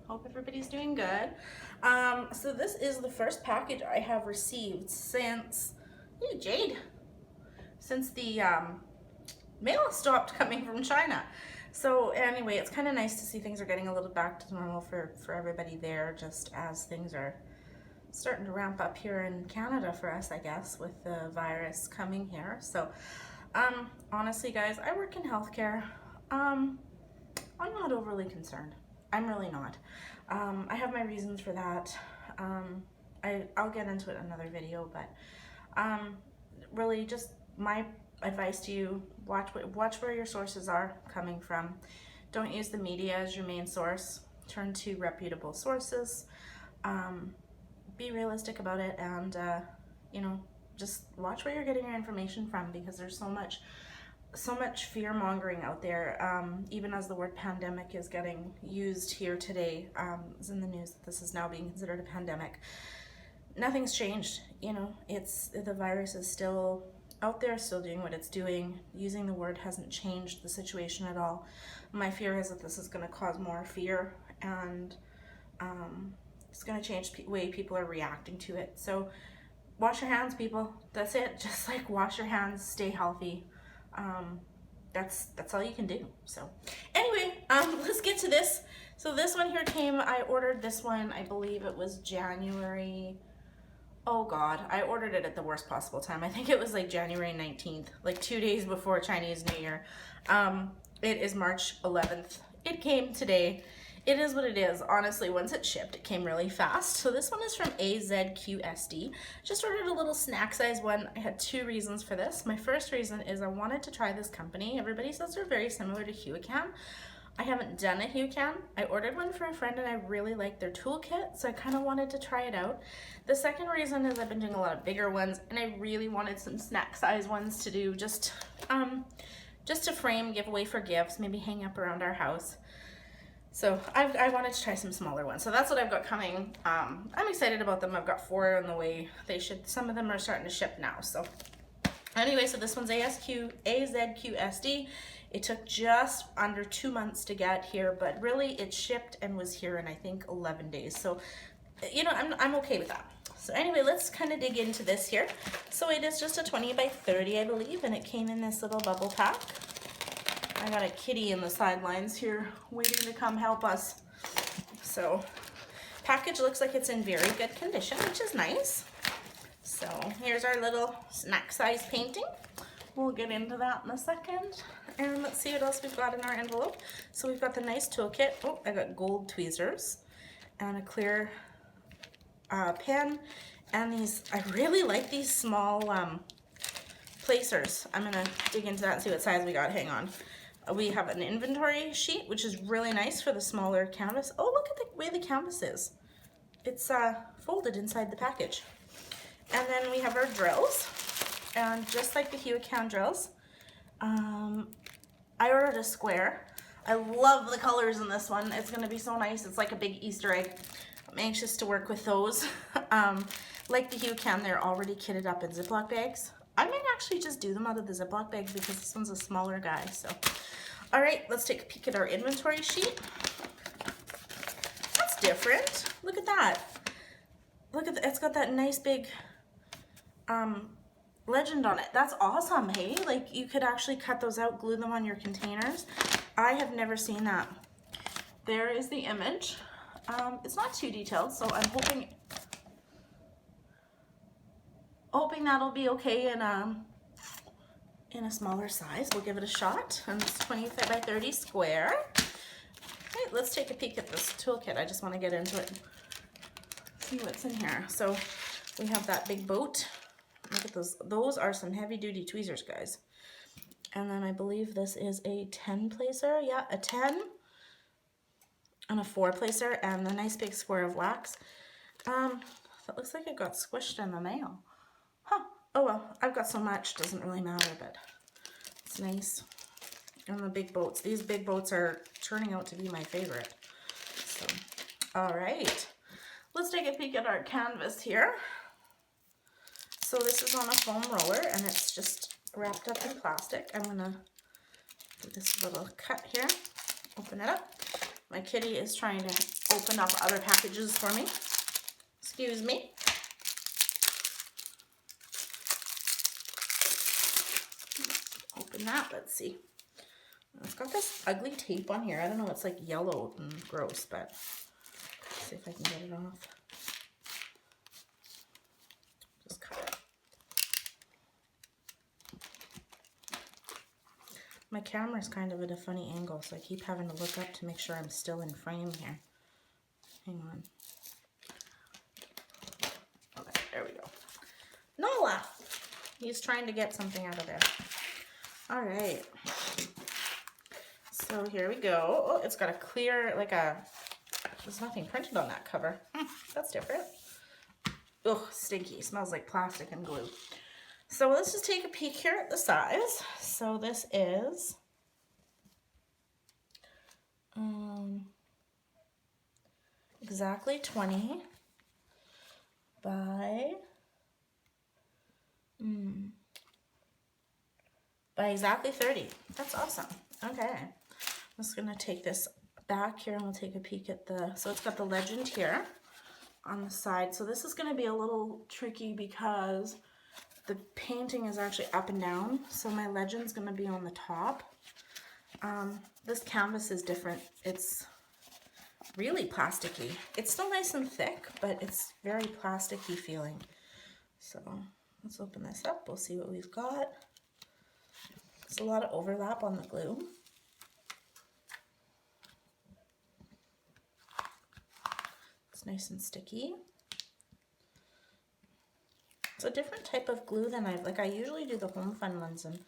Hope everybody's doing good. So this is the first package I have received since, hey Jade, since the mail stopped coming from China. So anyway, it's kind of nice to see things are getting a little back to normal for everybody there, just as things are starting to ramp up here in Canada for us, I guess, with the virus coming here. So honestly guys, I work in healthcare. I'm not overly concerned. I'm really not. I have my reasons for that. I'll get into it in another video, but really just my advice to you, watch where your sources are coming from. Don't use the media as your main source. Turn to reputable sources. Be realistic about it, and you know, just watch where you're getting your information from, because there's so much fear mongering out there. Even as the word pandemic is getting used here today, it's in the news that this is now being considered a pandemic. Nothing's changed, you know. The virus is still out there, still doing what it's doing. Using the word hasn't changed the situation at all. My fear is that this is going to cause more fear, and it's going to change the way people are reacting to it. So wash your hands, people. That's it. Just like wash your hands, stay healthy. That's all you can do. So anyway, let's get to this. So this one here came, I ordered this one, I believe it was January, oh God, I ordered it at the worst possible time. I think it was like January 19th, like 2 days before Chinese New Year. It is March 11th. It came today. It is what it is. Honestly, once it shipped, it came really fast. So this one is from AZQSD. Just ordered a little snack size one. I had two reasons for this. My first reason is I wanted to try this company. Everybody says they're very similar to HuCam. I haven't done a HuCam. I ordered one for a friend and I really liked their toolkit, so I kind of wanted to try it out. The second reason is I've been doing a lot of bigger ones and I really wanted some snack size ones to do, just to frame, give away for gifts, maybe hang up around our house. So I wanted to try some smaller ones. So that's what I've got coming. I'm excited about them. I've got 4 on the way. Some of them are starting to ship now. So anyway, so this one's AZQSD. It took just under 2 months to get here, but really it shipped and was here in I think 11 days. So, you know, I'm okay with that. So anyway, let's kind of dig into this here. So it is just a 20 by 30, I believe, and it came in this little bubble pack. I got a kitty in the sidelines here waiting to come help us. So package looks like it's in very good condition, which is nice. So here's our little snack size painting. We'll get into that in a second. And let's see what else we've got in our envelope. So we've got the nice toolkit. Oh, I got gold tweezers and a clear pen. And these, I really like these small placers. I'm gonna dig into that and see what size we got. Hang on. We have an inventory sheet, which is really nice for the smaller canvas. Oh, look at the way the canvas is. It's folded inside the package. And then we have our drills. And just like the HuCam drills, I ordered a square. I love the colors in this one. It's gonna be so nice. It's like a big Easter egg. I'm anxious to work with those. Like the HuCam, they're already kitted up in Ziploc bags. I might actually just do them out of the Ziploc bag because this one's a smaller guy. So, all right, let's take a peek at our inventory sheet. That's different. Look at that. Look at it's got that nice big legend on it. That's awesome, hey? Like you could actually cut those out, glue them on your containers. I have never seen that. There is the image. It's not too detailed, so I'm hoping that'll be okay in a smaller size. We'll give it a shot. And it's 20 by 30 square. Okay, let's take a peek at this toolkit. I just want to get into it and see what's in here. So we have that big boat. Look at those. Those are some heavy duty tweezers, guys. And then I believe this is a 10 placer. Yeah, a 10 and a 4 placer and a nice big square of wax. That looks like it got squished in the mail. Huh. Oh well, I've got so much, doesn't really matter, but it's nice. And the big boats. These big boats are turning out to be my favorite. So, all right. Let's take a peek at our canvas here. So this is on a foam roller, and it's just wrapped up in plastic. I'm gonna do this little cut here, open it up. My kitty is trying to open up other packages for me. Excuse me. Open that, let's see. It's got this ugly tape on here. I don't know, it's like yellow and gross, but let's see if I can get it off. Just cut it. My camera's kind of at a funny angle, so I keep having to look up to make sure I'm still in frame here. Hang on. Okay, there we go. Nola! He's trying to get something out of there. All right. So here we go. Oh, it's got a clear, like a, there's nothing printed on that cover. That's different. Ugh, stinky. Smells like plastic and glue. So let's just take a peek here at the size. So this is exactly 20 by exactly 30. That's awesome. Okay. I'm just gonna take this back here and we'll take a peek at the, so it's got the legend here on the side. So this is gonna be a little tricky because the painting is actually up and down. So my legend's gonna be on the top. This canvas is different. It's really plasticky. It's still nice and thick, but it's very plasticky feeling. So let's open this up. We'll see what we've got. There's a lot of overlap on the glue. It's nice and sticky. It's a different type of glue than I usually do the Home Fun ones, and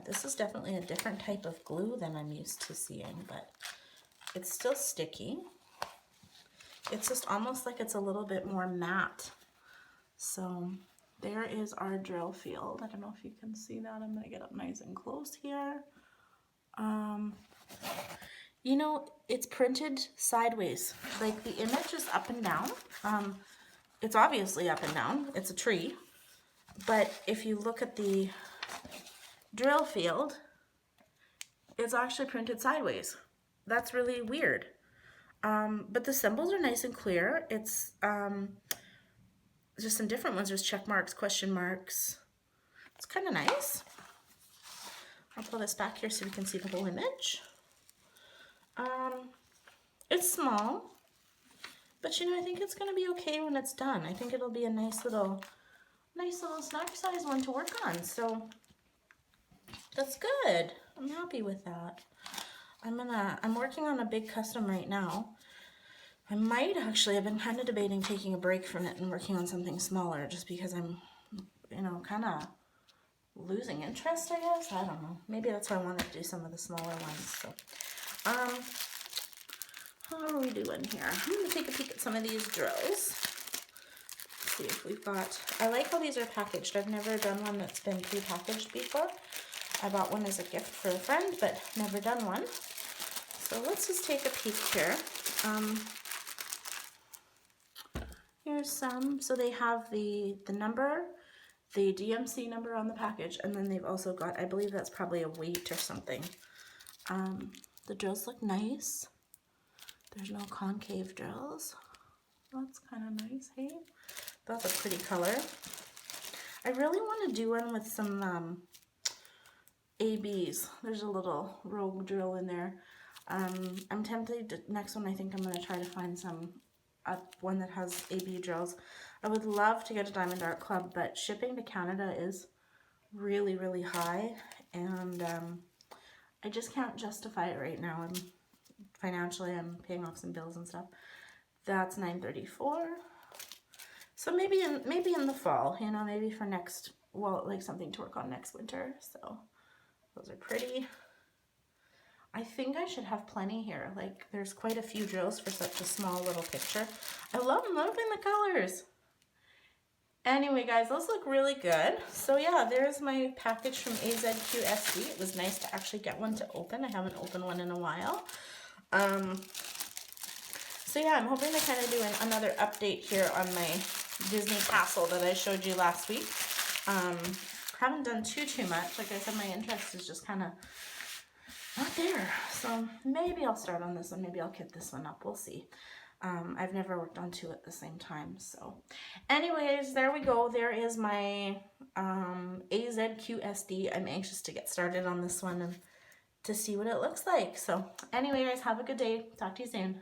this is definitely a different type of glue than I'm used to seeing, but it's still sticky. It's just almost like it's a little bit more matte. So there is our drill field. I don't know if you can see that. I'm gonna get up nice and close here. You know, it's printed sideways. Like the image is up and down. It's obviously up and down. It's a tree. But if you look at the drill field, it's actually printed sideways. That's really weird. But the symbols are nice and clear. It's just some different ones. There's check marks, question marks. It's kind of nice. I'll pull this back here so we can see the whole image. It's small, but you know, I think it's going to be okay when it's done. I think it'll be a nice little snack size one to work on. So that's good. I'm happy with that. I'm working on a big custom right now. I might actually, I've been kind of debating taking a break from it and working on something smaller just because I'm, you know, kind of losing interest, I guess. I don't know. Maybe that's why I wanted to do some of the smaller ones. So, how are we doing here? I'm going to take a peek at some of these drills. See if we've got, I like how these are packaged. I've never done one that's been pre-packaged before. I bought one as a gift for a friend, but never done one. So let's just take a peek here. Here's some. So they have the number, the DMC number on the package, and then they've also got, I believe that's probably a weight or something. The drills look nice. There's no concave drills. That's kind of nice, hey? That's a pretty color. I really want to do one with some ABs. There's a little rogue drill in there. I'm tempted to, next one I think I'm going to try to find one that has AB drills. I would love to get a Diamond Art Club, but shipping to Canada is really, really high, and I just can't justify it right now. Financially, I'm paying off some bills and stuff. That's $9.34. So maybe in the fall, you know, maybe for next, well, like something to work on next winter. So those are pretty. I think I should have plenty here. Like there's quite a few drills for such a small little picture. I love loving the colors. Anyway, guys, those look really good. So yeah, there's my package from AZQSD. It was nice to actually get one to open. I haven't opened one in a while. So yeah, I'm hoping to kind of do another update here on my Disney castle that I showed you last week. haven't done too much. Like I said, my interest is just kind of not there. So maybe I'll start on this one. Maybe I'll kit this one up. We'll see. I've never worked on two at the same time. So anyways, there we go. There is my AZQSD. I'm anxious to get started on this one and to see what it looks like. So anyways, have a good day. Talk to you soon.